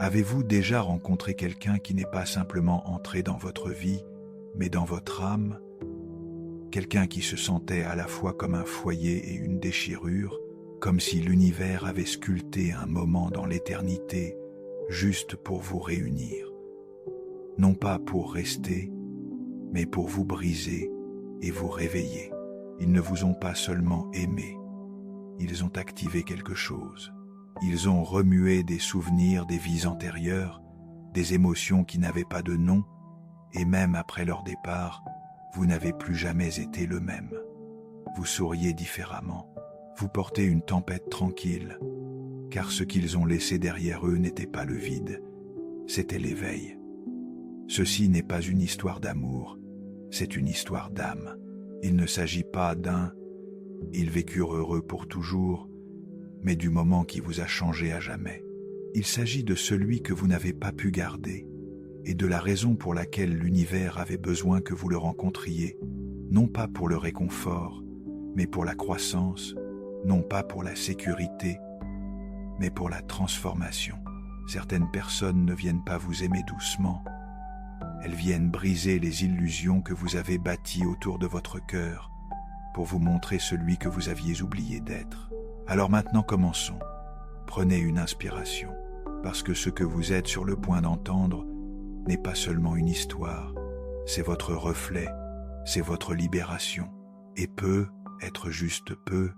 Avez-vous déjà rencontré quelqu'un qui n'est pas simplement entré dans votre vie, mais dans votre âme? Quelqu'un qui se sentait à la fois comme un foyer et une déchirure, comme si l'univers avait sculpté un moment dans l'éternité, juste pour vous réunir. Non pas pour rester, mais pour vous briser et vous réveiller. Ils ne vous ont pas seulement aimé, ils ont activé quelque chose. Ils ont remué des souvenirs des vies antérieures, des émotions qui n'avaient pas de nom, et même après leur départ, vous n'avez plus jamais été le même. Vous souriez différemment, vous portez une tempête tranquille, car ce qu'ils ont laissé derrière eux n'était pas le vide, c'était l'éveil. Ceci n'est pas une histoire d'amour, c'est une histoire d'âme. Il ne s'agit pas d'un « ils vécurent heureux pour toujours », mais du moment qui vous a changé à jamais. Il s'agit de celui que vous n'avez pas pu garder, et de la raison pour laquelle l'univers avait besoin que vous le rencontriez, non pas pour le réconfort, mais pour la croissance, non pas pour la sécurité, mais pour la transformation. Certaines personnes ne viennent pas vous aimer doucement, elles viennent briser les illusions que vous avez bâties autour de votre cœur pour vous montrer celui que vous aviez oublié d'être. Alors maintenant commençons. Prenez une inspiration, parce que ce que vous êtes sur le point d'entendre n'est pas seulement une histoire, c'est votre reflet, c'est votre libération. Et peu, être juste peu,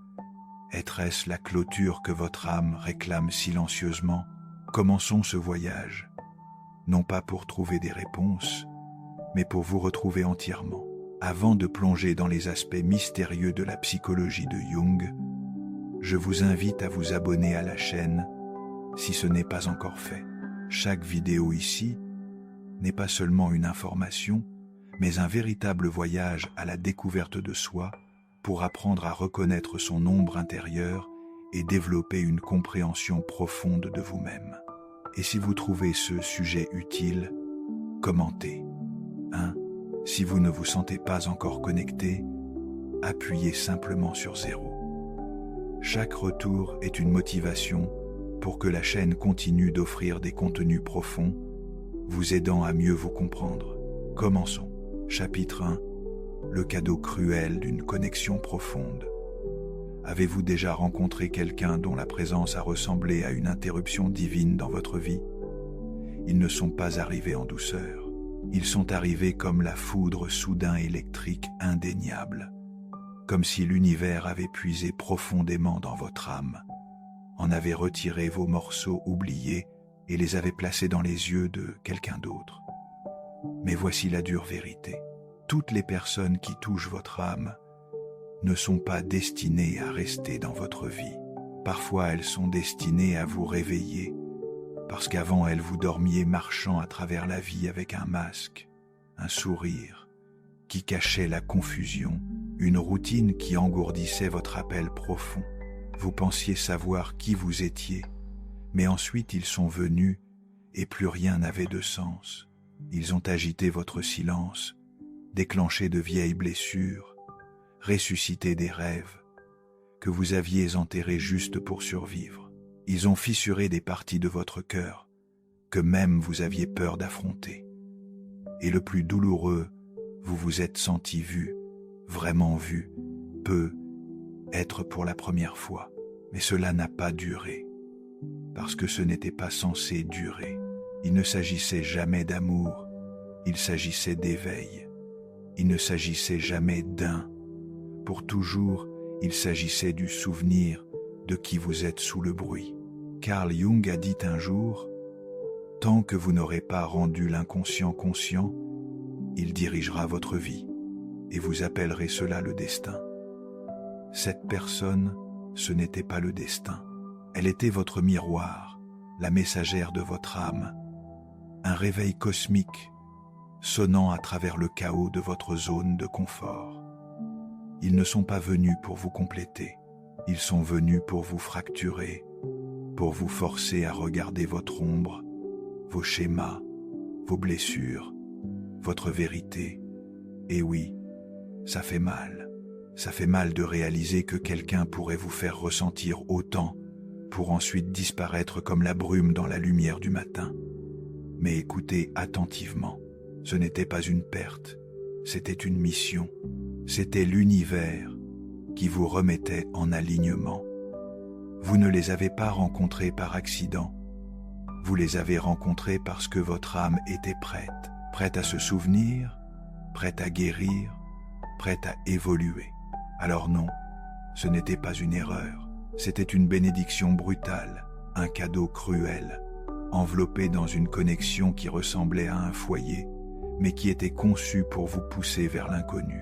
être-ce la clôture que votre âme réclame silencieusement? Commençons ce voyage, non pas pour trouver des réponses, mais pour vous retrouver entièrement. Avant de plonger dans les aspects mystérieux de la psychologie de Jung, je vous invite à vous abonner à la chaîne si ce n'est pas encore fait. Chaque vidéo ici n'est pas seulement une information, mais un véritable voyage à la découverte de soi pour apprendre à reconnaître son ombre intérieure et développer une compréhension profonde de vous-même. Et si vous trouvez ce sujet utile, commentez. 1. Si vous ne vous sentez pas encore connecté, appuyez simplement sur 0. Chaque retour est une motivation pour que la chaîne continue d'offrir des contenus profonds, vous aidant à mieux vous comprendre. Commençons. Chapitre 1. Le cadeau cruel d'une connexion profonde. Avez-vous déjà rencontré quelqu'un dont la présence a ressemblé à une interruption divine dans votre vie? Ils ne sont pas arrivés en douceur. Ils sont arrivés comme la foudre soudain électrique indéniable, comme si l'univers avait puisé profondément dans votre âme, en avait retiré vos morceaux oubliés et les avait placés dans les yeux de quelqu'un d'autre. Mais voici la dure vérité. Toutes les personnes qui touchent votre âme ne sont pas destinées à rester dans votre vie. Parfois, elles sont destinées à vous réveiller, parce qu'avant elles vous dormiez marchant à travers la vie avec un masque, un sourire, qui cachait la confusion, une routine qui engourdissait votre appel profond. Vous pensiez savoir qui vous étiez, mais ensuite ils sont venus et plus rien n'avait de sens. Ils ont agité votre silence, déclenché de vieilles blessures, ressuscité des rêves que vous aviez enterrés juste pour survivre. Ils ont fissuré des parties de votre cœur que même vous aviez peur d'affronter. Et le plus douloureux, vous vous êtes senti vu, vraiment vu, être pour la première fois. Mais cela n'a pas duré, parce que ce n'était pas censé durer. Il ne s'agissait jamais d'amour, il s'agissait d'éveil. Il ne s'agissait jamais d'un. Pour toujours, il s'agissait du souvenir de qui vous êtes sous le bruit. Carl Jung a dit un jour, « Tant que vous n'aurez pas rendu l'inconscient conscient, il dirigera votre vie, et vous appellerez cela le destin. » Cette personne, ce n'était pas le destin. Elle était votre miroir, la messagère de votre âme, un réveil cosmique, sonnant à travers le chaos de votre zone de confort. Ils ne sont pas venus pour vous compléter, ils sont venus pour vous fracturer, pour vous forcer à regarder votre ombre, vos schémas, vos blessures, votre vérité. Et oui, ça fait mal. Ça fait mal de réaliser que quelqu'un pourrait vous faire ressentir autant pour ensuite disparaître comme la brume dans la lumière du matin. Mais écoutez attentivement, ce n'était pas une perte, c'était une mission, c'était l'univers qui vous remettait en alignement. Vous ne les avez pas rencontrés par accident, vous les avez rencontrés parce que votre âme était prête à se souvenir, prête à guérir, prête à évoluer. Alors non, ce n'était pas une erreur, c'était une bénédiction brutale, un cadeau cruel, enveloppé dans une connexion qui ressemblait à un foyer, mais qui était conçu pour vous pousser vers l'inconnu.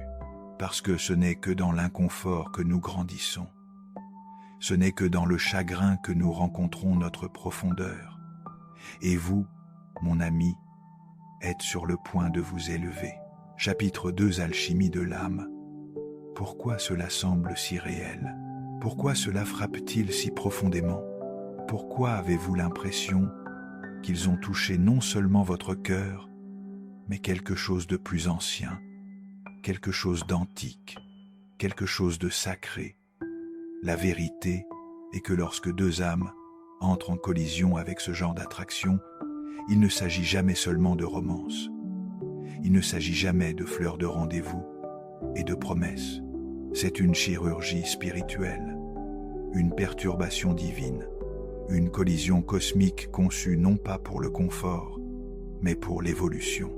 Parce que ce n'est que dans l'inconfort que nous grandissons. Ce n'est que dans le chagrin que nous rencontrons notre profondeur. Et vous, mon ami, êtes sur le point de vous élever. Chapitre 2 Alchimie de l'âme. Pourquoi cela semble si réel? Pourquoi cela frappe-t-il si profondément? Pourquoi avez-vous l'impression qu'ils ont touché non seulement votre cœur, mais quelque chose de plus ancien, quelque chose d'antique, quelque chose de sacré? La vérité est que lorsque deux âmes entrent en collision avec ce genre d'attraction, il ne s'agit jamais seulement de romance. Il ne s'agit jamais de fleurs de rendez-vous et de promesses. C'est une chirurgie spirituelle, une perturbation divine, une collision cosmique conçue non pas pour le confort, mais pour l'évolution.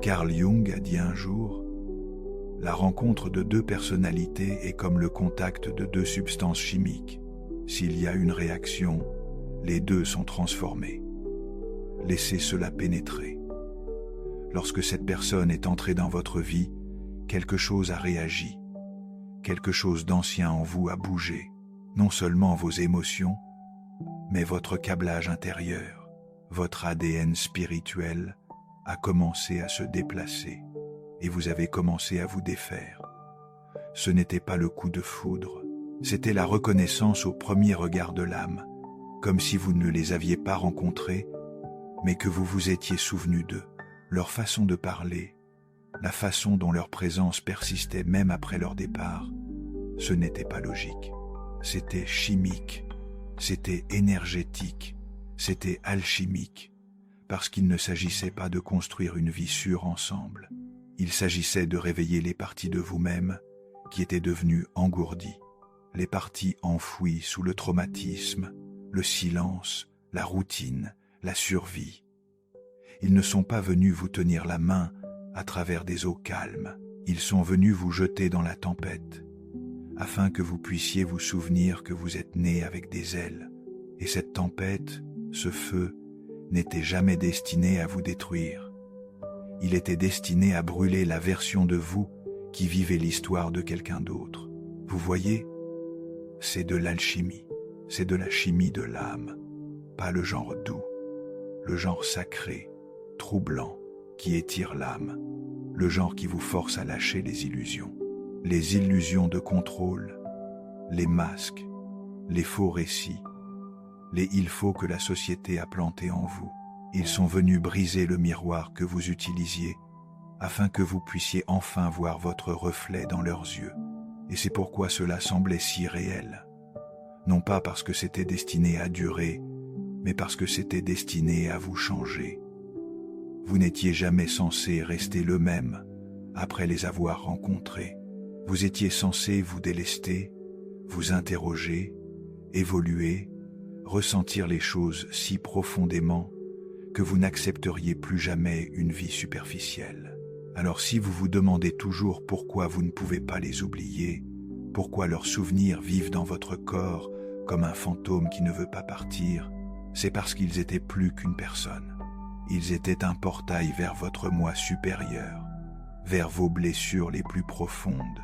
Carl Jung a dit un jour, « La rencontre de deux personnalités est comme le contact de deux substances chimiques. S'il y a une réaction, les deux sont transformés. Laissez cela pénétrer. Lorsque cette personne est entrée dans votre vie, quelque chose a réagi. Quelque chose d'ancien en vous a bougé, non seulement vos émotions, mais votre câblage intérieur, votre ADN spirituel a commencé à se déplacer et vous avez commencé à vous défaire. Ce n'était pas le coup de foudre, c'était la reconnaissance au premier regard de l'âme, comme si vous ne les aviez pas rencontrés, mais que vous vous étiez souvenu d'eux, leur façon de parler, la façon dont leur présence persistait même après leur départ. Ce n'était pas logique, c'était chimique, c'était énergétique, c'était alchimique, parce qu'il ne s'agissait pas de construire une vie sûre ensemble. Il s'agissait de réveiller les parties de vous-même qui étaient devenues engourdies, les parties enfouies sous le traumatisme, le silence, la routine, la survie. Ils ne sont pas venus vous tenir la main à travers des eaux calmes, ils sont venus vous jeter dans la tempête, afin que vous puissiez vous souvenir que vous êtes né avec des ailes, et cette tempête, ce feu, n'était jamais destiné à vous détruire. Il était destiné à brûler la version de vous qui vivait l'histoire de quelqu'un d'autre. Vous voyez, c'est de l'alchimie, c'est de la chimie de l'âme, pas le genre doux, le genre sacré, troublant, qui étire l'âme, le genre qui vous force à lâcher les illusions de contrôle, les masques, les faux récits, les « il faut » que la société a plantés en vous. Ils sont venus briser le miroir que vous utilisiez, afin que vous puissiez enfin voir votre reflet dans leurs yeux. Et c'est pourquoi cela semblait si réel. Non pas parce que c'était destiné à durer, mais parce que c'était destiné à vous changer. Vous n'étiez jamais censé rester le même après les avoir rencontrés. Vous étiez censé vous délester, vous interroger, évoluer, ressentir les choses si profondément que vous n'accepteriez plus jamais une vie superficielle. Alors si vous vous demandez toujours pourquoi vous ne pouvez pas les oublier, pourquoi leurs souvenirs vivent dans votre corps comme un fantôme qui ne veut pas partir, c'est parce qu'ils étaient plus qu'une personne. Ils étaient un portail vers votre moi supérieur, vers vos blessures les plus profondes,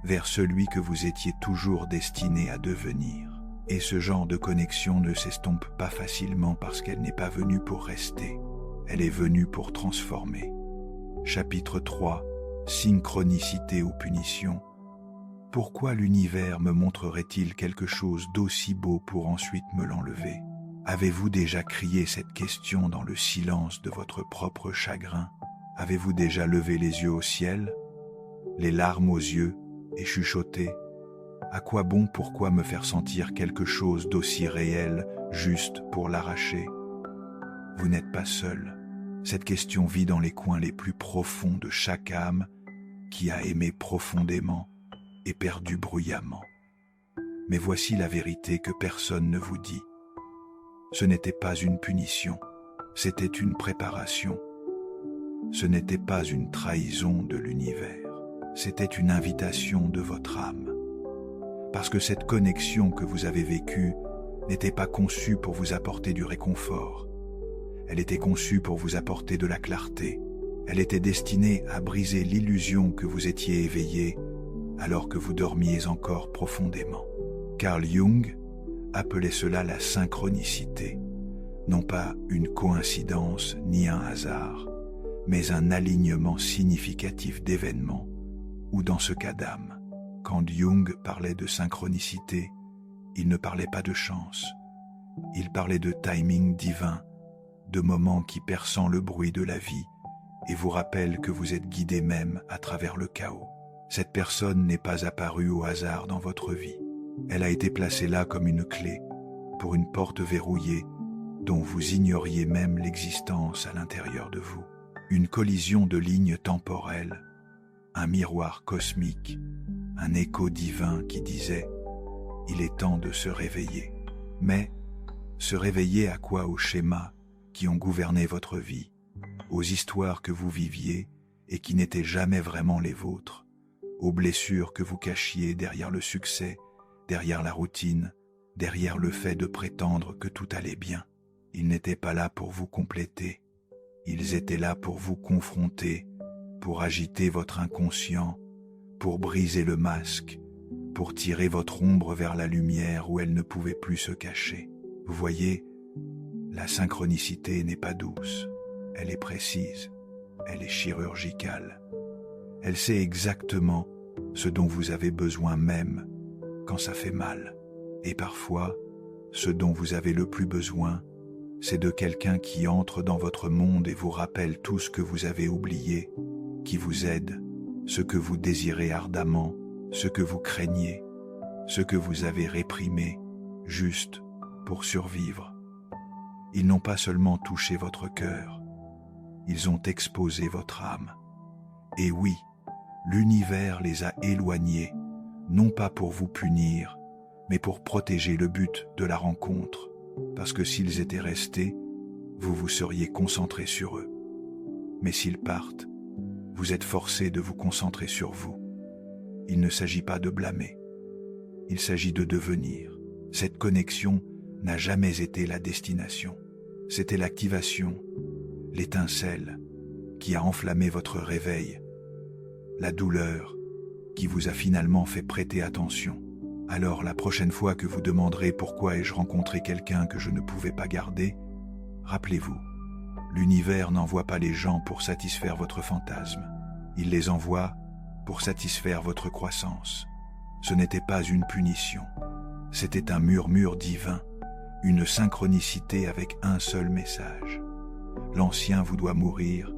vers celui que vous étiez toujours destiné à devenir. Et ce genre de connexion ne s'estompe pas facilement parce qu'elle n'est pas venue pour rester, elle est venue pour transformer. Chapitre 3 Synchronicité ou punition. Pourquoi l'univers me montrerait-il quelque chose d'aussi beau pour ensuite me l'enlever? Avez-vous déjà crié cette question dans le silence de votre propre chagrin? Avez-vous déjà levé les yeux au ciel, les larmes aux yeux, et chuchoté À quoi bon, pourquoi me faire sentir quelque chose d'aussi réel, juste pour l'arracher? Vous n'êtes pas seul. Cette question vit dans les coins les plus profonds de chaque âme qui a aimé profondément et perdu bruyamment. Mais voici la vérité que personne ne vous dit. Ce n'était pas une punition, c'était une préparation. Ce n'était pas une trahison de l'univers, c'était une invitation de votre âme. Parce que cette connexion que vous avez vécue n'était pas conçue pour vous apporter du réconfort. Elle était conçue pour vous apporter de la clarté. Elle était destinée à briser l'illusion que vous étiez éveillé alors que vous dormiez encore profondément. Carl Jung appelait cela la synchronicité, non pas une coïncidence ni un hasard, mais un alignement significatif d'événements, ou dans ce cas d'âme. Quand Jung parlait de synchronicité, il ne parlait pas de chance, il parlait de timing divin, de moments qui perçant le bruit de la vie et vous rappellent que vous êtes guidé même à travers le chaos. Cette personne n'est pas apparue au hasard dans votre vie. Elle a été placée là comme une clé pour une porte verrouillée dont vous ignoriez même l'existence à l'intérieur de vous. Une collision de lignes temporelles, un miroir cosmique, un écho divin qui disait « Il est temps de se réveiller ». Mais se réveiller à quoi? Aux schémas qui ont gouverné votre vie, aux histoires que vous viviez et qui n'étaient jamais vraiment les vôtres, aux blessures que vous cachiez derrière le succès, derrière la routine, derrière le fait de prétendre que tout allait bien. Ils n'étaient pas là pour vous compléter, ils étaient là pour vous confronter, pour agiter votre inconscient, pour briser le masque, pour tirer votre ombre vers la lumière où elle ne pouvait plus se cacher. Vous voyez, la synchronicité n'est pas douce, elle est précise, elle est chirurgicale. Elle sait exactement ce dont vous avez besoin même quand ça fait mal. Et parfois, ce dont vous avez le plus besoin, c'est de quelqu'un qui entre dans votre monde et vous rappelle tout ce que vous avez oublié, qui vous aide, ce que vous désirez ardemment, ce que vous craignez, ce que vous avez réprimé, juste pour survivre. Ils n'ont pas seulement touché votre cœur, ils ont exposé votre âme. Et oui, l'univers les a éloignés, non pas pour vous punir, mais pour protéger le but de la rencontre, parce que s'ils étaient restés, vous vous seriez concentré sur eux. Mais s'ils partent, vous êtes forcé de vous concentrer sur vous. Il ne s'agit pas de blâmer, il s'agit de devenir. Cette connexion n'a jamais été la destination. C'était l'activation, l'étincelle qui a enflammé votre réveil, la douleur qui vous a finalement fait prêter attention. Alors la prochaine fois que vous demanderez pourquoi ai-je rencontré quelqu'un que je ne pouvais pas garder, rappelez-vous, l'univers n'envoie pas les gens pour satisfaire votre fantasme. Il les envoie pour satisfaire votre croissance. Ce n'était pas une punition, c'était un murmure divin, une synchronicité avec un seul message. L'ancien vous doit mourir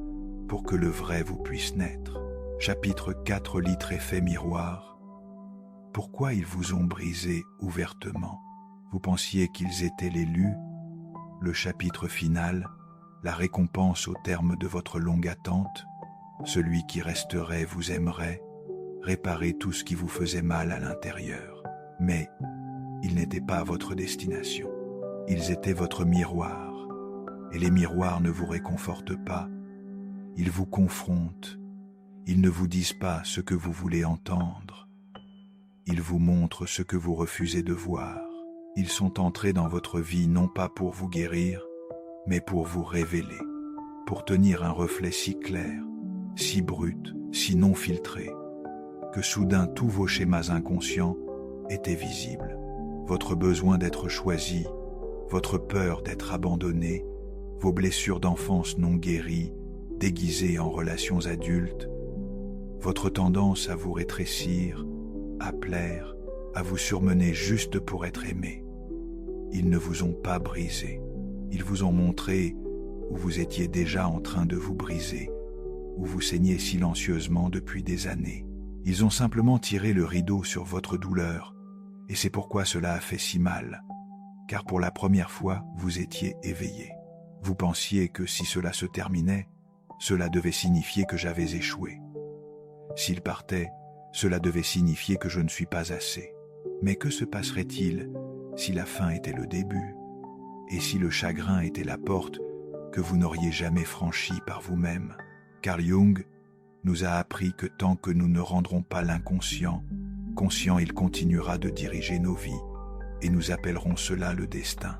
pour que le vrai vous puisse naître. Chapitre 4. Litre effet miroir. Pourquoi ils vous ont brisé ouvertement? Vous pensiez qu'ils étaient l'élu, le chapitre final, la récompense au terme de votre longue attente? Celui qui resterait vous aimerait, réparer tout ce qui vous faisait mal à l'intérieur. Mais ils n'étaient pas votre destination. Ils étaient votre miroir. Et les miroirs ne vous réconfortent pas. Ils vous confrontent. Ils ne vous disent pas ce que vous voulez entendre. Ils vous montrent ce que vous refusez de voir. Ils sont entrés dans votre vie non pas pour vous guérir, mais pour vous révéler, pour tenir un reflet si clair, si brut, si non filtré, que soudain tous vos schémas inconscients étaient visibles. Votre besoin d'être choisi, votre peur d'être abandonné, vos blessures d'enfance non guéries, déguisées en relations adultes, votre tendance à vous rétrécir, à plaire, à vous surmener juste pour être aimé. Ils ne vous ont pas brisé, ils vous ont montré où vous étiez déjà en train de vous briser, où vous saignez silencieusement depuis des années. Ils ont simplement tiré le rideau sur votre douleur Et c'est pourquoi cela a fait si mal, car pour la première fois, vous étiez éveillé. Vous pensiez que si cela se terminait, cela devait signifier que j'avais échoué. S'il partait, cela devait signifier que je ne suis pas assez. Mais que se passerait-il si la fin était le début, et si le chagrin était la porte que vous n'auriez jamais franchie par vous-même? Carl Jung nous a appris que tant que nous ne rendrons pas l'inconscient conscient, il continuera de diriger nos vies, et nous appellerons cela le destin.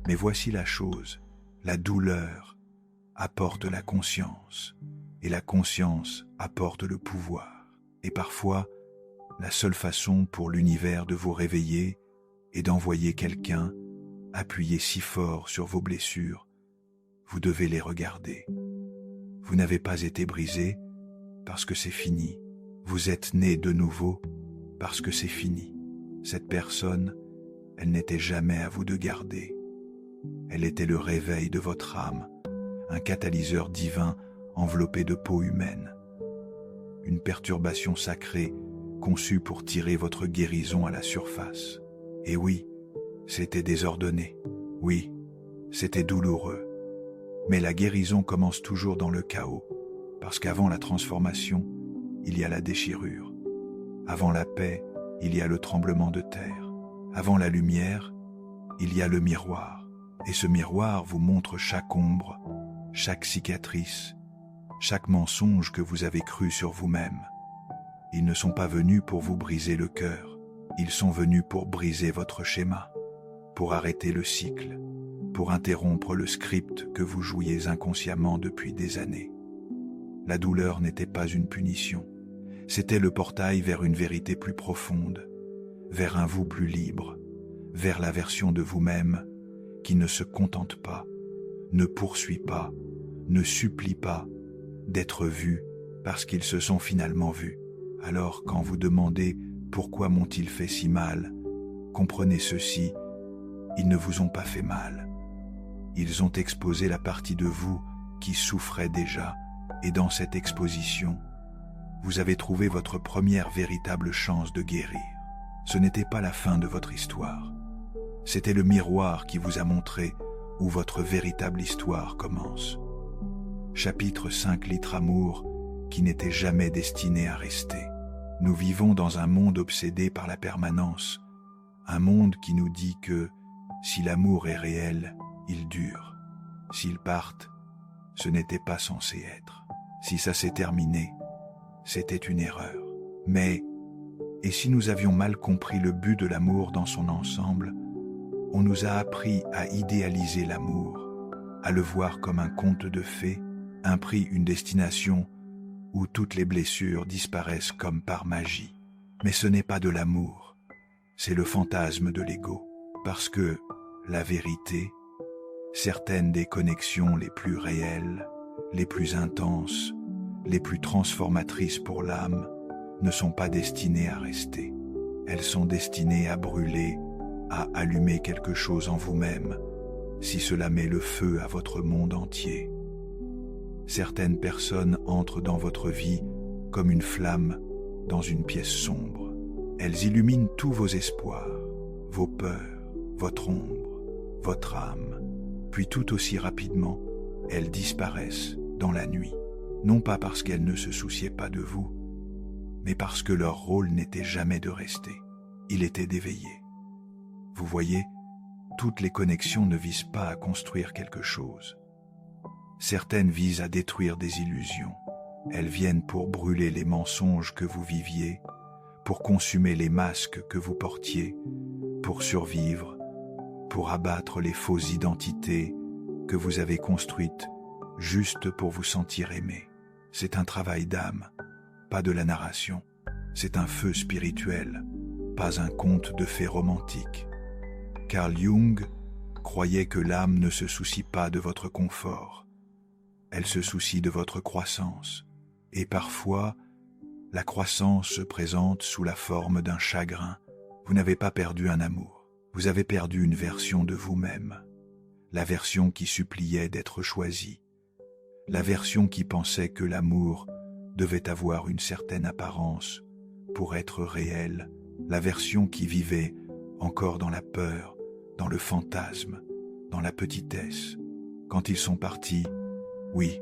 Mais voici la chose, la douleur apporte la conscience, et la conscience apporte le pouvoir. Et parfois, la seule façon pour l'univers de vous réveiller est d'envoyer quelqu'un appuyer si fort sur vos blessures. Vous devez les regarder. Vous n'avez pas été brisé parce que c'est fini. Vous êtes né de nouveau parce que c'est fini. Cette personne, elle n'était jamais à vous de garder. Elle était le réveil de votre âme, un catalyseur divin enveloppé de peau humaine. Une perturbation sacrée conçue pour tirer votre guérison à la surface. Et oui, c'était désordonné. Oui, c'était douloureux. Mais la guérison commence toujours dans le chaos, parce qu'avant la transformation, il y a la déchirure. Avant la paix, il y a le tremblement de terre. Avant la lumière, il y a le miroir. Et ce miroir vous montre chaque ombre, chaque cicatrice, chaque mensonge que vous avez cru sur vous-même. Ils ne sont pas venus pour vous briser le cœur. Ils sont venus pour briser votre schéma, pour arrêter le cycle, pour interrompre le script que vous jouiez inconsciemment depuis des années. La douleur n'était pas une punition. C'était le portail vers une vérité plus profonde, vers un vous plus libre, vers la version de vous-même qui ne se contente pas, ne poursuit pas, ne supplie pas d'être vu parce qu'ils se sont finalement vus. Alors quand vous demandez « Pourquoi m'ont-ils fait si mal ?», comprenez ceci, ils ne vous ont pas fait mal. Ils ont exposé la partie de vous qui souffrait déjà, et dans cette exposition, vous avez trouvé votre première véritable chance de guérir. Ce n'était pas la fin de votre histoire. C'était le miroir qui vous a montré où votre véritable histoire commence. Chapitre 5 litres amour qui n'était jamais destiné à rester. Nous vivons dans un monde obsédé par la permanence, un monde qui nous dit que si l'amour est réel, il dure. S'il part, ce n'était pas censé être. Si ça s'est terminé, c'était une erreur. Mais, et si nous avions mal compris le but de l'amour dans son ensemble, on nous a appris à idéaliser l'amour, à le voir comme un conte de fées, un prix, une destination où toutes les blessures disparaissent comme par magie. Mais ce n'est pas de l'amour, c'est le fantasme de l'ego. Parce que, la vérité, certaines des connexions les plus réelles, les plus intenses, les plus transformatrices pour l'âme, ne sont pas destinées à rester. Elles sont destinées à brûler, à allumer quelque chose en vous-même, si cela met le feu à votre monde entier. Certaines personnes entrent dans votre vie comme une flamme dans une pièce sombre. Elles illuminent tous vos espoirs, vos peurs, votre ombre, votre âme. Puis tout aussi rapidement, elles disparaissent dans la nuit. Non pas parce qu'elles ne se souciaient pas de vous, mais parce que leur rôle n'était jamais de rester. Il était d'éveiller. Vous voyez, toutes les connexions ne visent pas à construire quelque chose. Certaines visent à détruire des illusions. Elles viennent pour brûler les mensonges que vous viviez, pour consumer les masques que vous portiez, pour survivre, pour abattre les fausses identités que vous avez construites juste pour vous sentir aimé. C'est un travail d'âme, pas de la narration. C'est un feu spirituel, pas un conte de fées romantique. Carl Jung croyait que l'âme ne se soucie pas de votre confort. Elle se soucie de votre croissance. Et parfois, la croissance se présente sous la forme d'un chagrin. Vous n'avez pas perdu un amour. Vous avez perdu une version de vous-même. La version qui suppliait d'être choisie. La version qui pensait que l'amour devait avoir une certaine apparence pour être réel la version qui vivait encore dans la peur, dans le fantasme, dans la petitesse. Quand ils sont partis, oui,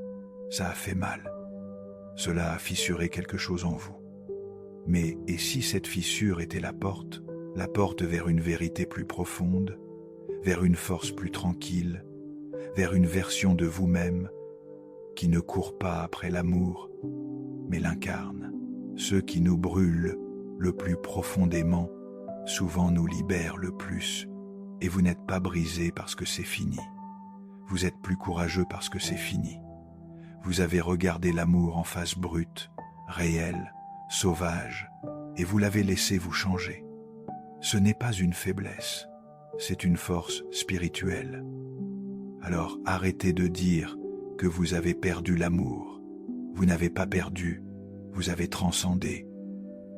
ça a fait mal. Cela a fissuré quelque chose en vous. Mais et si cette fissure était la porte vers une vérité plus profonde, vers une force plus tranquille, vers une version de vous-même qui ne court pas après l'amour, mais l'incarne. Ceux qui nous brûlent le plus profondément, souvent nous libèrent le plus, et vous n'êtes pas brisé parce que c'est fini. Vous êtes plus courageux parce que c'est fini. Vous avez regardé l'amour en face brute, réelle, sauvage, et vous l'avez laissé vous changer. Ce n'est pas une faiblesse, c'est une force spirituelle. Alors arrêtez de dire que vous avez perdu l'amour. Vous n'avez pas perdu, vous avez transcendé.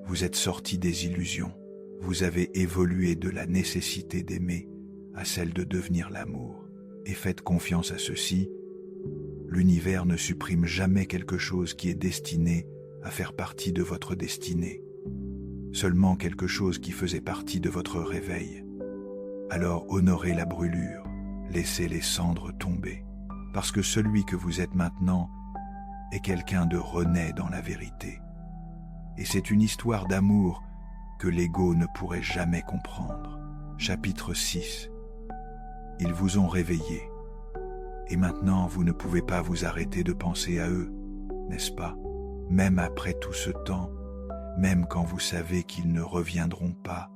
Vous êtes sorti des illusions. Vous avez évolué de la nécessité d'aimer à celle de devenir l'amour. Et faites confiance à ceci, l'univers ne supprime jamais quelque chose qui est destiné à faire partie de votre destinée. Seulement quelque chose qui faisait partie de votre réveil. Alors honorez la brûlure, laissez les cendres tomber, parce que celui que vous êtes maintenant est quelqu'un de rené dans la vérité. Et c'est une histoire d'amour que l'ego ne pourrait jamais comprendre. Chapitre 6. Ils vous ont réveillé. Et maintenant, vous ne pouvez pas vous arrêter de penser à eux, n'est-ce pas? Même après tout ce temps, même quand vous savez qu'ils ne reviendront pas,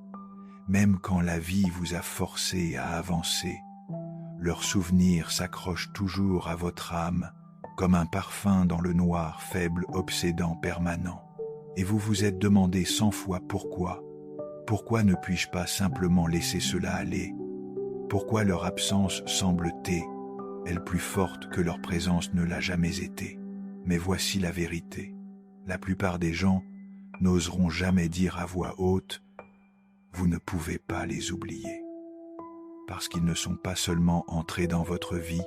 même quand la vie vous a forcé à avancer, leurs souvenirs s'accrochent toujours à votre âme, comme un parfum dans le noir faible obsédant permanent. Et vous vous êtes demandé 100 fois pourquoi. Pourquoi ne puis-je pas simplement laisser cela aller? Pourquoi leur absence semble-t-elle, elle plus forte que leur présence ne l'a jamais été? Mais voici la vérité. La plupart des gens n'oseront jamais dire à voix haute « Vous ne pouvez pas les oublier ». Parce qu'ils ne sont pas seulement entrés dans votre vie,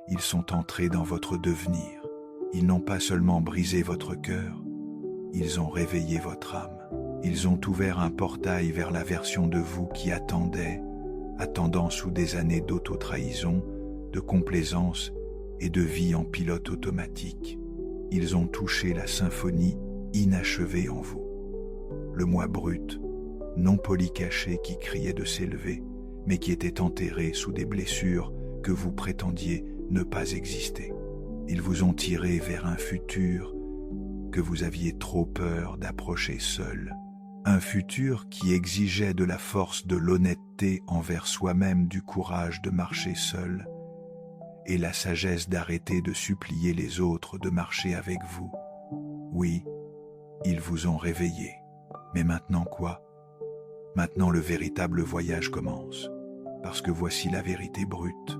ils sont entrés dans votre devenir. Ils n'ont pas seulement brisé votre cœur, ils ont réveillé votre âme. Ils ont ouvert un portail vers la version de vous qui attendant sous des années d'auto-trahison, de complaisance et de vie en pilote automatique. Ils ont touché la symphonie inachevée en vous. Le moi brut, non polycaché qui criait de s'élever, mais qui était enterré sous des blessures que vous prétendiez ne pas exister. Ils vous ont tiré vers un futur que vous aviez trop peur d'approcher seul. Un futur qui exigeait de la force de l'honnêteté envers soi-même, du courage de marcher seul, et la sagesse d'arrêter de supplier les autres de marcher avec vous. Oui, ils vous ont réveillé. Mais maintenant quoi? Maintenant le véritable voyage commence, parce que voici la vérité brute.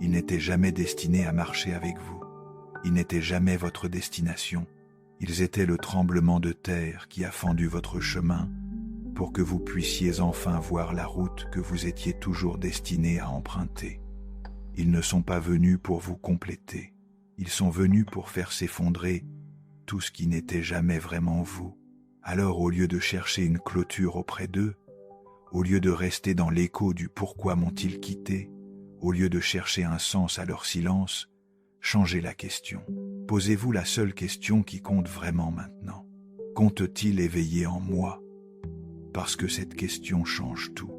Ils n'étaient jamais destinés à marcher avec vous. Ils n'étaient jamais votre destination. Ils étaient le tremblement de terre qui a fendu votre chemin pour que vous puissiez enfin voir la route que vous étiez toujours destiné à emprunter. Ils ne sont pas venus pour vous compléter. Ils sont venus pour faire s'effondrer tout ce qui n'était jamais vraiment vous. Alors au lieu de chercher une clôture auprès d'eux, au lieu de rester dans l'écho du « pourquoi m'ont-ils quitté », au lieu de chercher un sens à leur silence, changez la question. Posez-vous la seule question qui compte vraiment maintenant. Compte-t-il éveiller en moi? Parce que cette question change tout.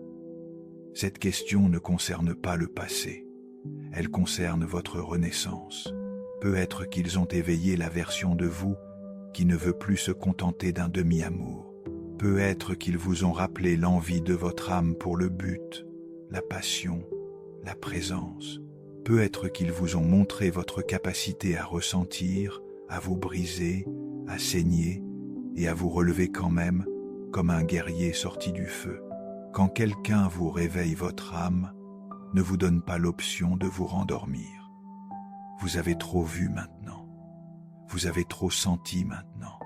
Cette question ne concerne pas le passé. Elle concerne votre renaissance. Peut-être qu'ils ont éveillé la version de vous qui ne veut plus se contenter d'un demi-amour. Peut-être qu'ils vous ont rappelé l'envie de votre âme pour le but, la passion, la présence. Peut-être qu'ils vous ont montré votre capacité à ressentir, à vous briser, à saigner et à vous relever quand même, comme un guerrier sorti du feu. Quand quelqu'un vous réveille votre âme, ne vous donne pas l'option de vous rendormir. Vous avez trop vu maintenant. Vous avez trop senti maintenant.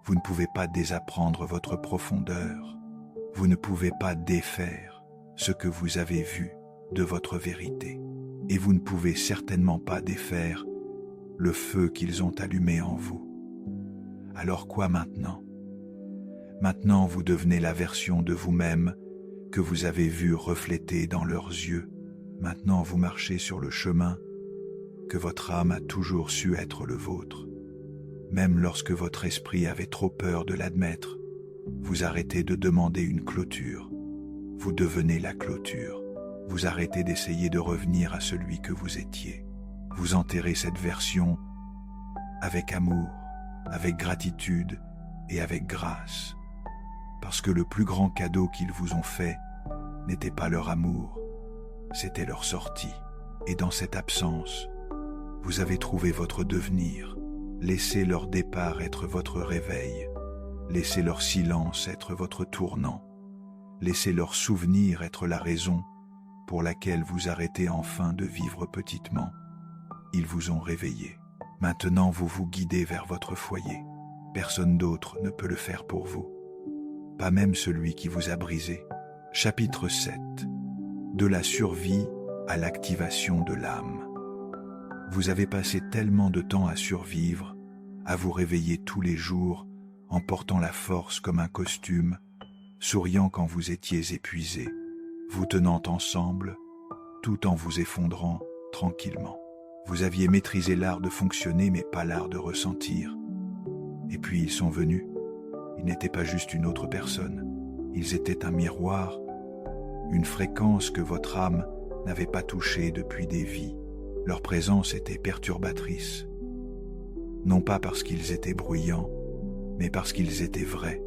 Vous ne pouvez pas désapprendre votre profondeur. Vous ne pouvez pas défaire ce que vous avez vu de votre vérité. Et vous ne pouvez certainement pas défaire le feu qu'ils ont allumé en vous. Alors quoi maintenant? Maintenant vous devenez la version de vous-même que vous avez vue reflétée dans leurs yeux. Maintenant vous marchez sur le chemin que votre âme a toujours su être le vôtre. Même lorsque votre esprit avait trop peur de l'admettre, vous arrêtez de demander une clôture. Vous devenez la clôture. Vous arrêtez d'essayer de revenir à celui que vous étiez. Vous enterrez cette version avec amour, avec gratitude et avec grâce. Parce que le plus grand cadeau qu'ils vous ont fait n'était pas leur amour, c'était leur sortie. Et dans cette absence, vous avez trouvé votre devenir. Laissez leur départ être votre réveil. Laissez leur silence être votre tournant. Laissez leur souvenir être la raison pour laquelle vous arrêtez enfin de vivre petitement. Ils vous ont réveillé. Maintenant, vous vous guidez vers votre foyer. Personne d'autre ne peut le faire pour vous. Pas même celui qui vous a brisé. Chapitre 7. De la survie à l'activation de l'âme. Vous avez passé tellement de temps à survivre, à vous réveiller tous les jours, en portant la force comme un costume, souriant quand vous étiez épuisé, vous tenant ensemble, tout en vous effondrant tranquillement. Vous aviez maîtrisé l'art de fonctionner, mais pas l'art de ressentir. Et puis ils sont venus. Ils n'étaient pas juste une autre personne. Ils étaient un miroir, une fréquence que votre âme n'avait pas touchée depuis des vies. Leur présence était perturbatrice. Non pas parce qu'ils étaient bruyants, mais parce qu'ils étaient vrais.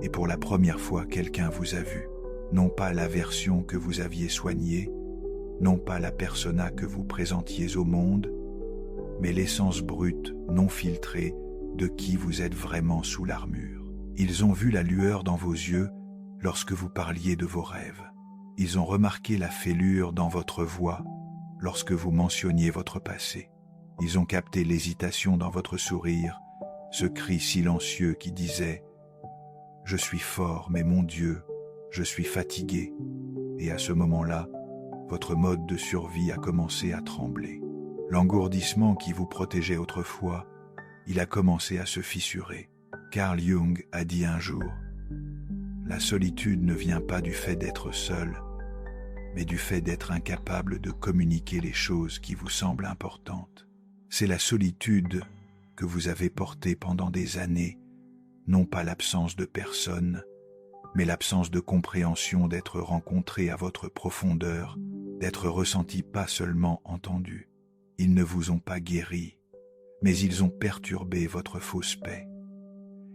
Et pour la première fois, quelqu'un vous a vu. Non pas la version que vous aviez soignée, non pas la persona que vous présentiez au monde, mais l'essence brute, non filtrée, de qui vous êtes vraiment sous l'armure. Ils ont vu la lueur dans vos yeux lorsque vous parliez de vos rêves. Ils ont remarqué la fêlure dans votre voix lorsque vous mentionniez votre passé. Ils ont capté l'hésitation dans votre sourire, ce cri silencieux qui disait « Je suis fort, mais mon Dieu, je suis fatigué ». Et à ce moment-là, votre mode de survie a commencé à trembler. L'engourdissement qui vous protégeait autrefois, il a commencé à se fissurer. Carl Jung a dit un jour « La solitude ne vient pas du fait d'être seul, mais du fait d'être incapable de communiquer les choses qui vous semblent importantes. C'est la solitude que vous avez portée pendant des années, non pas l'absence de personne, mais l'absence de compréhension d'être rencontré à votre profondeur, d'être ressenti pas seulement entendu. Ils ne vous ont pas guéri, mais ils ont perturbé votre fausse paix.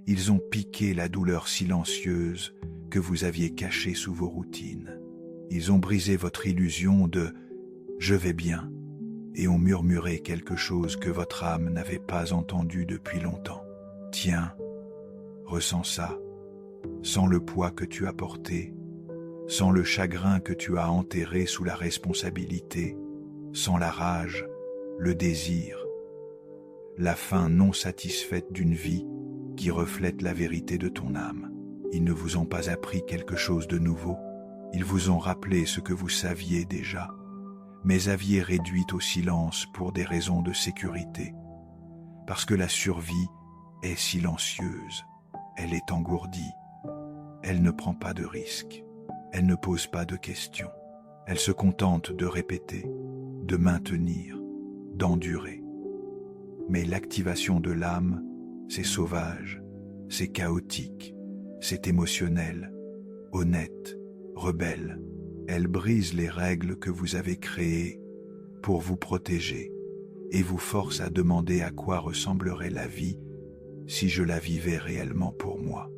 Ils ont piqué la douleur silencieuse que vous aviez cachée sous vos routines. Ils ont brisé votre illusion de « je vais bien » et ont murmuré quelque chose que votre âme n'avait pas entendu depuis longtemps. Tiens, ressens ça, sans le poids que tu as porté, sans le chagrin que tu as enterré sous la responsabilité, sans la rage, le désir, la faim non satisfaite d'une vie qui reflète la vérité de ton âme. Ils ne vous ont pas appris quelque chose de nouveau. Ils vous ont rappelé ce que vous saviez déjà, mais aviez réduit au silence pour des raisons de sécurité. Parce que la survie est silencieuse, elle est engourdie, elle ne prend pas de risques, elle ne pose pas de questions, elle se contente de répéter, de maintenir, d'endurer. Mais l'activation de l'âme, c'est sauvage, c'est chaotique, c'est émotionnel, honnête, rebelle. Elle brise les règles que vous avez créées pour vous protéger et vous force à demander à quoi ressemblerait la vie si je la vivais réellement pour moi.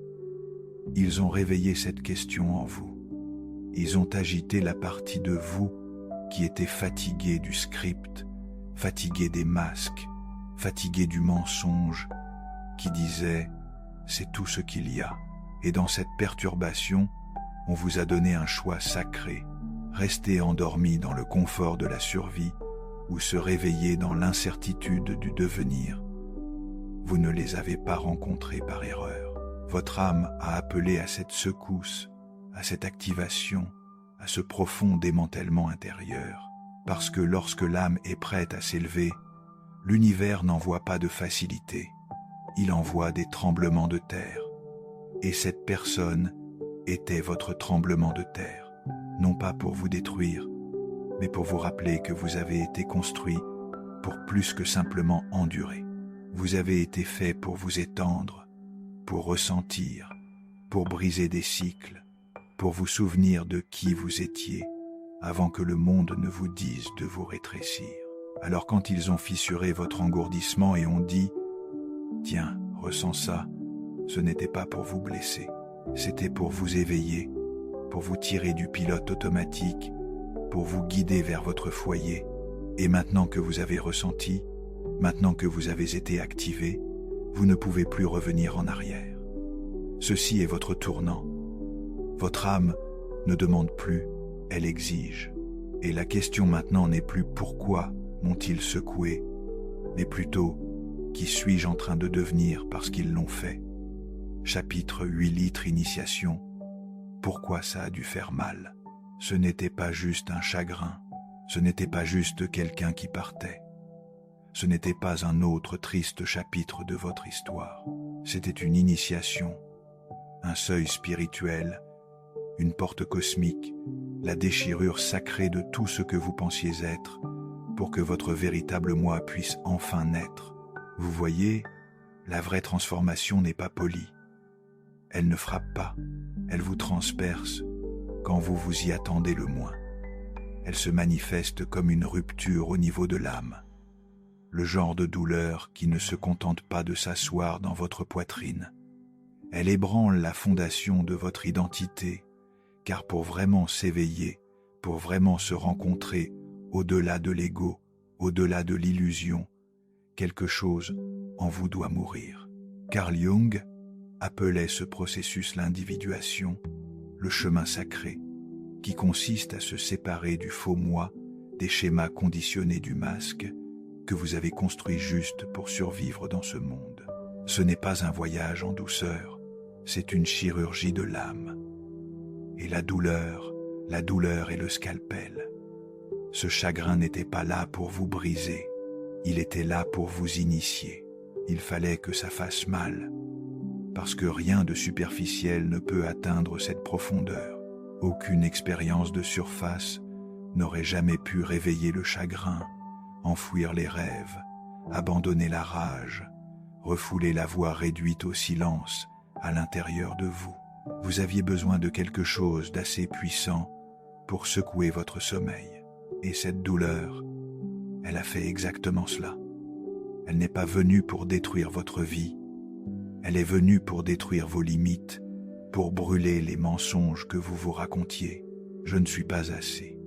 Ils ont réveillé cette question en vous. Ils ont agité la partie de vous qui était fatiguée du script, fatiguée des masques, fatiguée du mensonge, qui disait « c'est tout ce qu'il y a ». Et dans cette perturbation, on vous a donné un choix sacré, rester endormi dans le confort de la survie ou se réveiller dans l'incertitude du devenir. Vous ne les avez pas rencontrés par erreur. Votre âme a appelé à cette secousse, à cette activation, à ce profond démantèlement intérieur. Parce que lorsque l'âme est prête à s'élever, l'univers n'envoie pas de facilité, il envoie des tremblements de terre. Et cette personne était votre tremblement de terre, non pas pour vous détruire, mais pour vous rappeler que vous avez été construit pour plus que simplement endurer. Vous avez été fait pour vous étendre, pour ressentir, pour briser des cycles, pour vous souvenir de qui vous étiez, avant que le monde ne vous dise de vous rétrécir. Alors quand ils ont fissuré votre engourdissement et ont dit « Tiens, ressens ça », ce n'était pas pour vous blesser, c'était pour vous éveiller, pour vous tirer du pilote automatique, pour vous guider vers votre foyer. Et maintenant que vous avez ressenti, maintenant que vous avez été activé, vous ne pouvez plus revenir en arrière. Ceci est votre tournant. Votre âme ne demande plus, elle exige. Et la question maintenant n'est plus pourquoi m'ont-ils secoué, mais plutôt qui suis-je en train de devenir parce qu'ils l'ont fait. Chapitre 8 litres initiation. Pourquoi ça a dû faire mal? Ce n'était pas juste un chagrin, ce n'était pas juste quelqu'un qui partait. Ce n'était pas un autre triste chapitre de votre histoire. C'était une initiation, un seuil spirituel, une porte cosmique, la déchirure sacrée de tout ce que vous pensiez être, pour que votre véritable moi puisse enfin naître. Vous voyez, la vraie transformation n'est pas polie. Elle ne frappe pas, elle vous transperce quand vous vous y attendez le moins. Elle se manifeste comme une rupture au niveau de l'âme. Le genre de douleur qui ne se contente pas de s'asseoir dans votre poitrine. Elle ébranle la fondation de votre identité, car pour vraiment s'éveiller, pour vraiment se rencontrer au-delà de l'ego, au-delà de l'illusion, quelque chose en vous doit mourir. Carl Jung appelait ce processus l'individuation, le chemin sacré, qui consiste à se séparer du faux moi, des schémas conditionnés du masque, que vous avez construit juste pour survivre dans ce monde. Ce n'est pas un voyage en douceur, c'est une chirurgie de l'âme. Et la douleur est le scalpel. Ce chagrin n'était pas là pour vous briser, il était là pour vous initier. Il fallait que ça fasse mal, parce que rien de superficiel ne peut atteindre cette profondeur. Aucune expérience de surface n'aurait jamais pu réveiller le chagrin, enfouir les rêves, abandonner la rage, refouler la voix réduite au silence à l'intérieur de vous. Vous aviez besoin de quelque chose d'assez puissant pour secouer votre sommeil. Et cette douleur, elle a fait exactement cela. Elle n'est pas venue pour détruire votre vie, elle est venue pour détruire vos limites, pour brûler les mensonges que vous vous racontiez. Je ne suis pas assez.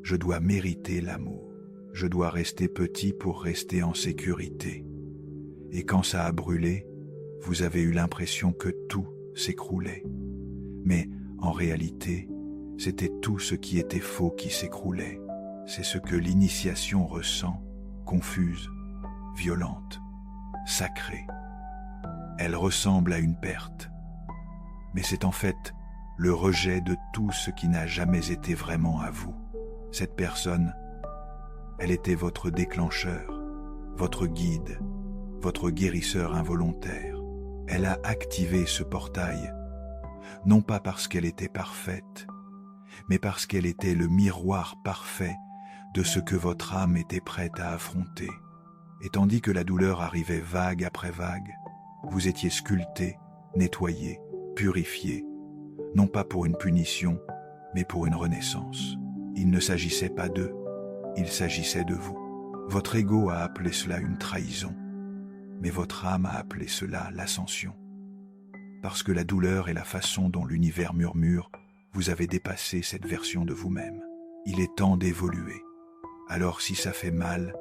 Je dois mériter l'amour. Je dois rester petit pour rester en sécurité. Et quand ça a brûlé, vous avez eu l'impression que tout s'écroulait. Mais en réalité, c'était tout ce qui était faux qui s'écroulait. C'est ce que l'initiation ressent, confuse, violente, sacrée. Elle ressemble à une perte. Mais c'est en fait le rejet de tout ce qui n'a jamais été vraiment à vous. Cette personne, elle était votre déclencheur, votre guide, votre guérisseur involontaire. Elle a activé ce portail, non pas parce qu'elle était parfaite, mais parce qu'elle était le miroir parfait de ce que votre âme était prête à affronter. Et tandis que la douleur arrivait vague après vague, vous étiez sculpté, nettoyé, purifié, non pas pour une punition, mais pour une renaissance. Il ne s'agissait pas d'eux, il s'agissait de vous. Votre ego a appelé cela une trahison, mais votre âme a appelé cela l'ascension. Parce que la douleur est la façon dont l'univers murmure, vous avez dépassé cette version de vous-même. Il est temps d'évoluer. Alors si ça fait mal,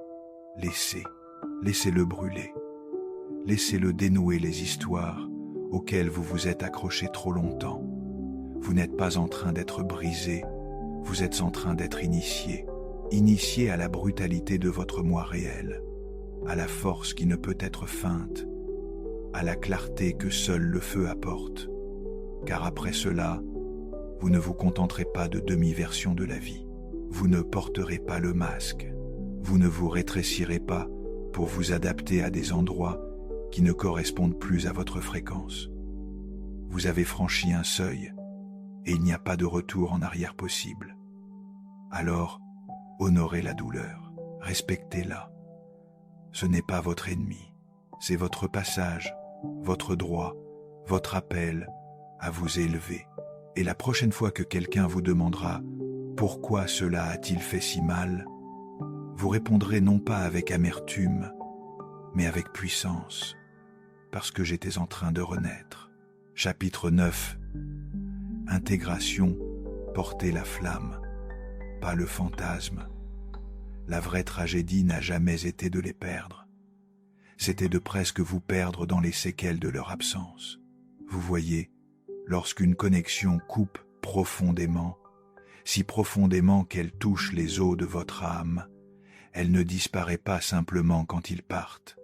laissez-le brûler. Laissez-le dénouer les histoires auxquelles vous vous êtes accroché trop longtemps. Vous n'êtes pas en train d'être brisé, vous êtes en train d'être initié. Initié à la brutalité de votre moi réel, à la force qui ne peut être feinte, à la clarté que seul le feu apporte. Car après cela, vous ne vous contenterez pas de demi-version de la vie. Vous ne porterez pas le masque. Vous ne vous rétrécirez pas pour vous adapter à des endroits qui ne correspondent plus à votre fréquence. Vous avez franchi un seuil et il n'y a pas de retour en arrière possible. Alors, honorez la douleur, respectez-la. Ce n'est pas votre ennemi, c'est votre passage, votre droit, votre appel à vous élever. Et la prochaine fois que quelqu'un vous demandera « Pourquoi cela a-t-il fait si mal ?», vous répondrez non pas avec amertume, mais avec puissance, parce que j'étais en train de renaître. Chapitre 9. Intégration, porter la flamme, pas le fantasme. La vraie tragédie n'a jamais été de les perdre. C'était de presque vous perdre dans les séquelles de leur absence. Vous voyez, lorsqu'une connexion coupe profondément, si profondément qu'elle touche les os de votre âme, elle ne disparaît pas simplement quand ils partent.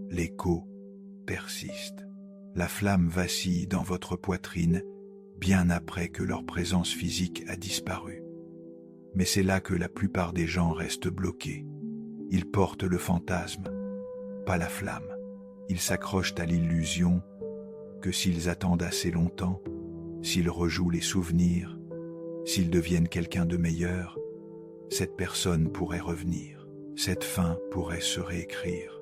L'écho persiste. La flamme vacille dans votre poitrine bien après que leur présence physique a disparu. Mais c'est là que la plupart des gens restent bloqués. Ils portent le fantasme, pas la flamme. Ils s'accrochent à l'illusion que s'ils attendent assez longtemps, s'ils rejouent les souvenirs, s'ils deviennent quelqu'un de meilleur, cette personne pourrait revenir. Cette fin pourrait se réécrire.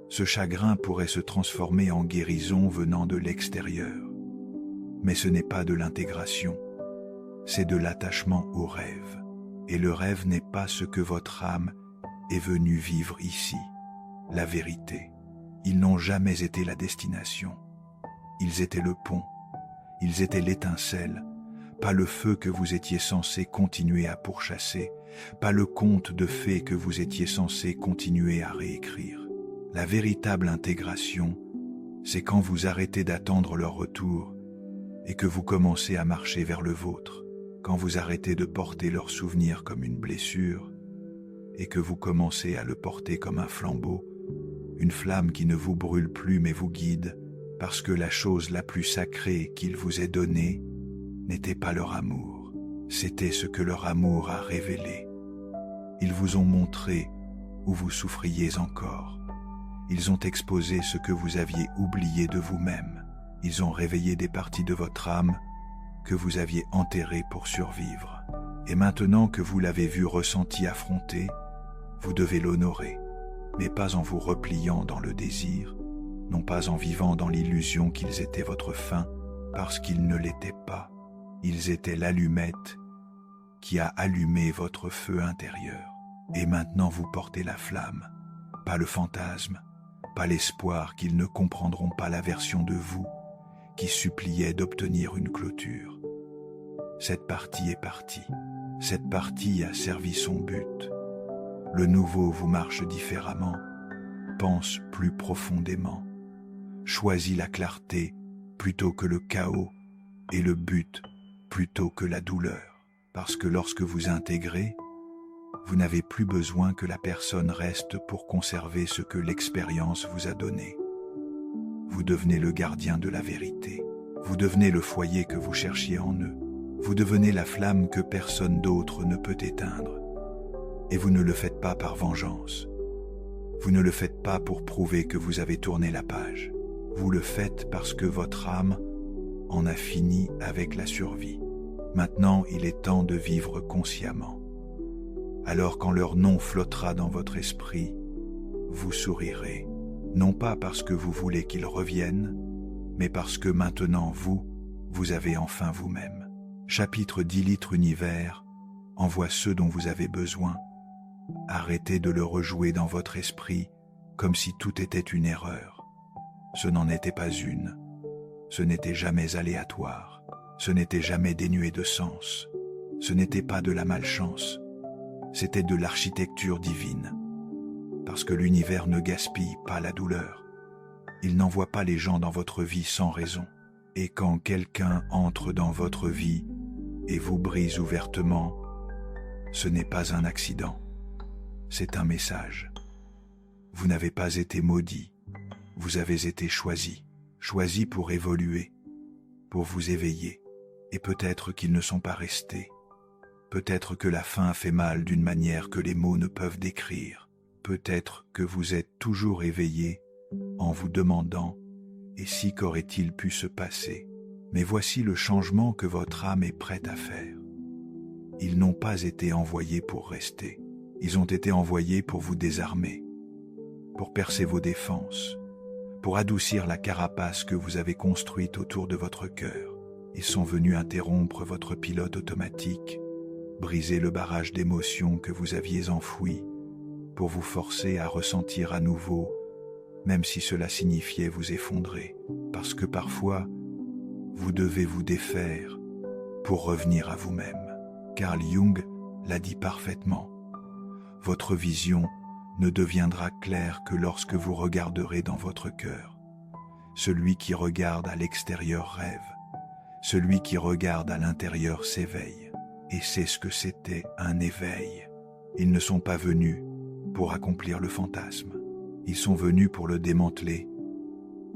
Ce chagrin pourrait se transformer en guérison venant de l'extérieur. Mais ce n'est pas de l'intégration, c'est de l'attachement au rêve. Et le rêve n'est pas ce que votre âme est venue vivre ici. La vérité, ils n'ont jamais été la destination. Ils étaient le pont, ils étaient l'étincelle, pas le feu que vous étiez censé continuer à pourchasser, pas le conte de fées que vous étiez censé continuer à réécrire. La véritable intégration, c'est quand vous arrêtez d'attendre leur retour et que vous commencez à marcher vers le vôtre, quand vous arrêtez de porter leur souvenir comme une blessure et que vous commencez à le porter comme un flambeau, une flamme qui ne vous brûle plus mais vous guide, parce que la chose la plus sacrée qu'il vous ait donnée n'était pas leur amour, c'était ce que leur amour a révélé. Ils vous ont montré où vous souffriez encore. Ils ont exposé ce que vous aviez oublié de vous-même. Ils ont réveillé des parties de votre âme que vous aviez enterrées pour survivre. Et maintenant que vous l'avez vu, ressenti, affronté, vous devez l'honorer, mais pas en vous repliant dans le désir, non pas en vivant dans l'illusion qu'ils étaient votre fin, parce qu'ils ne l'étaient pas. Ils étaient l'allumette qui a allumé votre feu intérieur. Et maintenant vous portez la flamme, pas le fantasme, pas l'espoir qu'ils ne comprendront pas la version de vous qui suppliait d'obtenir une clôture. Cette partie est partie. Cette partie a servi son but. Le nouveau vous marche différemment, pense plus profondément, choisit la clarté plutôt que le chaos et le but plutôt que la douleur. Parce que lorsque vous intégrez, vous n'avez plus besoin que la personne reste pour conserver ce que l'expérience vous a donné. Vous devenez le gardien de la vérité. Vous devenez le foyer que vous cherchiez en eux. Vous devenez la flamme que personne d'autre ne peut éteindre. Et vous ne le faites pas par vengeance. Vous ne le faites pas pour prouver que vous avez tourné la page. Vous le faites parce que votre âme en a fini avec la survie. Maintenant, il est temps de vivre consciemment. Alors quand leur nom flottera dans votre esprit, vous sourirez, non pas parce que vous voulez qu'ils reviennent, mais parce que maintenant vous avez enfin vous-même. Chapitre 10 litres univers, envoie ceux dont vous avez besoin. Arrêtez de le rejouer dans votre esprit comme si tout était une erreur. Ce n'en était pas une. Ce n'était jamais aléatoire. Ce n'était jamais dénué de sens. Ce n'était pas de la malchance. C'était de l'architecture divine. Parce que l'univers ne gaspille pas la douleur. Il n'envoie pas les gens dans votre vie sans raison. Et quand quelqu'un entre dans votre vie et vous brise ouvertement, ce n'est pas un accident. C'est un message. Vous n'avez pas été maudit. Vous avez été choisi. Choisi pour évoluer, pour vous éveiller. Et peut-être qu'ils ne sont pas restés. Peut-être que la fin fait mal d'une manière que les mots ne peuvent décrire. Peut-être que vous êtes toujours éveillé en vous demandant « Et si qu'aurait-il pu se passer ?» Mais voici le changement que votre âme est prête à faire. Ils n'ont pas été envoyés pour rester. Ils ont été envoyés pour vous désarmer, pour percer vos défenses, pour adoucir la carapace que vous avez construite autour de votre cœur. Ils sont venus interrompre votre pilote automatique, briser le barrage d'émotions que vous aviez enfoui, pour vous forcer à ressentir à nouveau, même si cela signifiait vous effondrer, parce que parfois, vous devez vous défaire pour revenir à vous-même. Carl Jung l'a dit parfaitement. Votre vision ne deviendra claire que lorsque vous regarderez dans votre cœur. Celui qui regarde à l'extérieur rêve. Celui qui regarde à l'intérieur s'éveille. Et c'est ce que c'était un éveil. Ils ne sont pas venus pour accomplir le fantasme. Ils sont venus pour le démanteler.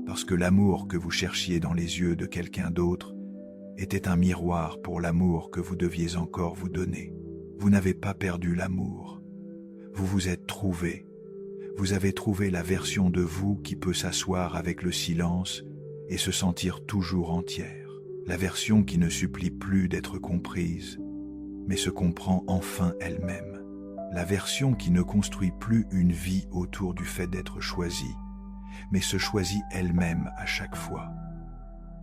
Parce que l'amour que vous cherchiez dans les yeux de quelqu'un d'autre était un miroir pour l'amour que vous deviez encore vous donner. Vous n'avez pas perdu l'amour. Vous vous êtes trouvé. Vous avez trouvé la version de vous qui peut s'asseoir avec le silence et se sentir toujours entière. La version qui ne supplie plus d'être comprise, mais se comprend enfin elle-même. La version qui ne construit plus une vie autour du fait d'être choisie, mais se choisit elle-même à chaque fois.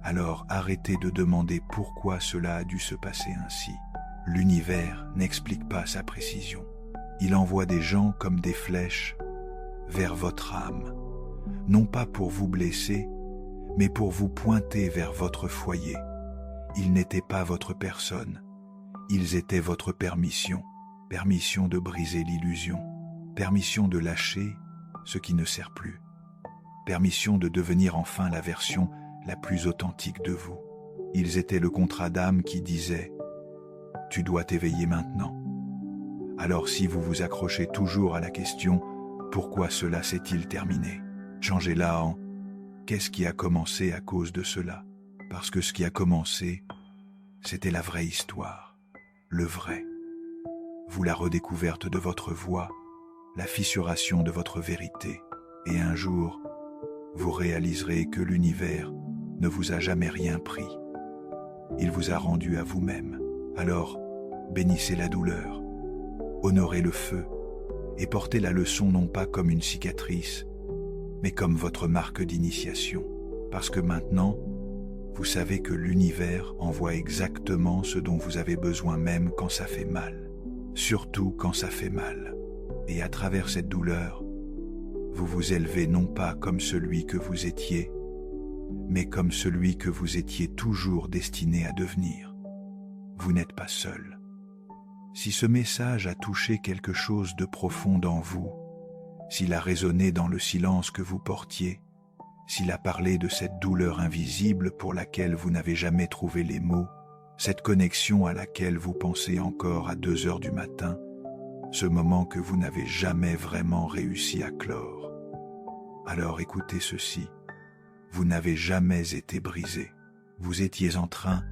Alors arrêtez de demander pourquoi cela a dû se passer ainsi. L'univers n'explique pas sa précision. Il envoie des gens comme des flèches vers votre âme, non pas pour vous blesser, mais pour vous pointer vers votre foyer. Ils n'étaient pas votre personne, ils étaient votre permission. Permission de briser l'illusion, permission de lâcher ce qui ne sert plus, permission de devenir enfin la version la plus authentique de vous. Ils étaient le contrat d'âme qui disait « Tu dois t'éveiller maintenant ». Alors si vous vous accrochez toujours à la question « Pourquoi cela s'est-il terminé ?», changez-la en « Qu'est-ce qui a commencé à cause de cela ?» Parce que ce qui a commencé, c'était la vraie histoire, le vrai. Vous la redécouverte de votre voix, la fissuration de votre vérité, et un jour, vous réaliserez que l'univers ne vous a jamais rien pris. Il vous a rendu à vous-même. Alors, bénissez la douleur, honorez le feu, et portez la leçon non pas comme une cicatrice, mais comme votre marque d'initiation. Parce que maintenant, vous savez que l'univers envoie exactement ce dont vous avez besoin même quand ça fait mal. Surtout quand ça fait mal. Et à travers cette douleur, vous vous élevez non pas comme celui que vous étiez, mais comme celui que vous étiez toujours destiné à devenir. Vous n'êtes pas seul. Si ce message a touché quelque chose de profond en vous, s'il a résonné dans le silence que vous portiez, s'il a parlé de cette douleur invisible pour laquelle vous n'avez jamais trouvé les mots, cette connexion à laquelle vous pensez encore à 2 heures du matin, ce moment que vous n'avez jamais vraiment réussi à clore. Alors écoutez ceci, vous n'avez jamais été brisé. Vous étiez en train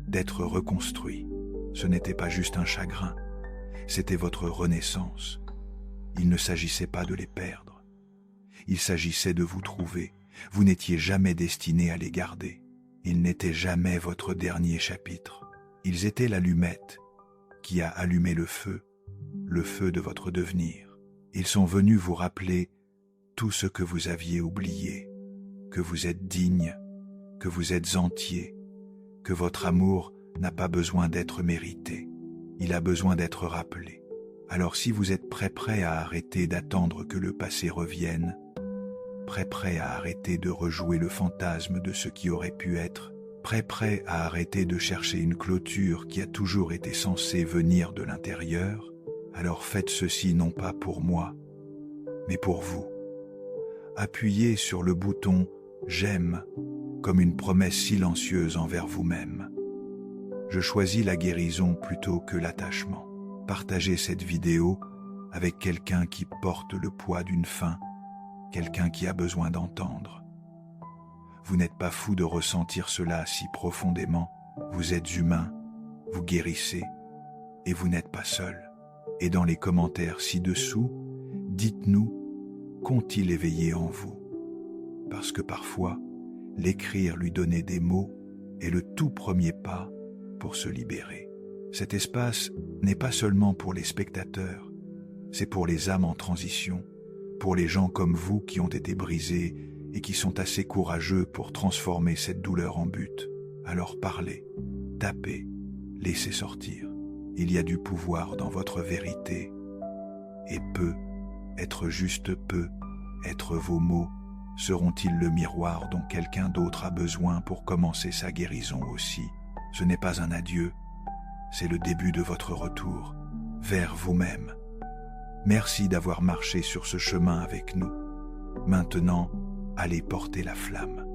d'être reconstruit. Ce n'était pas juste un chagrin, c'était votre renaissance. Il ne s'agissait pas de les perdre. Il s'agissait de vous trouver. Vous n'étiez jamais destiné à les garder. Ils n'étaient jamais votre dernier chapitre. Ils étaient l'allumette qui a allumé le feu de votre devenir. Ils sont venus vous rappeler tout ce que vous aviez oublié, que vous êtes digne, que vous êtes entier, que votre amour n'a pas besoin d'être mérité. Il a besoin d'être rappelé. Alors si vous êtes prêt à arrêter d'attendre que le passé revienne, prêt à arrêter de rejouer le fantasme de ce qui aurait pu être, prêt à arrêter de chercher une clôture qui a toujours été censée venir de l'intérieur, alors faites ceci non pas pour moi, mais pour vous. Appuyez sur le bouton « J'aime » comme une promesse silencieuse envers vous-même. Je choisis la guérison plutôt que l'attachement. Partagez cette vidéo avec quelqu'un qui porte le poids d'une faim, quelqu'un qui a besoin d'entendre. Vous n'êtes pas fou de ressentir cela si profondément. Vous êtes humain, vous guérissez, et vous n'êtes pas seul. Et dans les commentaires ci-dessous, dites-nous qu'ont-ils éveillé en vous. Parce que parfois, l'écrire lui donner des mots, est le tout premier pas pour se libérer. Cet espace n'est pas seulement pour les spectateurs, c'est pour les âmes en transition, pour les gens comme vous qui ont été brisés et qui sont assez courageux pour transformer cette douleur en but. Alors parlez, tapez, laissez sortir. Il y a du pouvoir dans votre vérité. Et peu, être juste peu, être vos mots, seront-ils le miroir dont quelqu'un d'autre a besoin pour commencer sa guérison aussi? Ce n'est pas un adieu, c'est le début de votre retour vers vous-même. Merci d'avoir marché sur ce chemin avec nous. Maintenant, allez porter la flamme.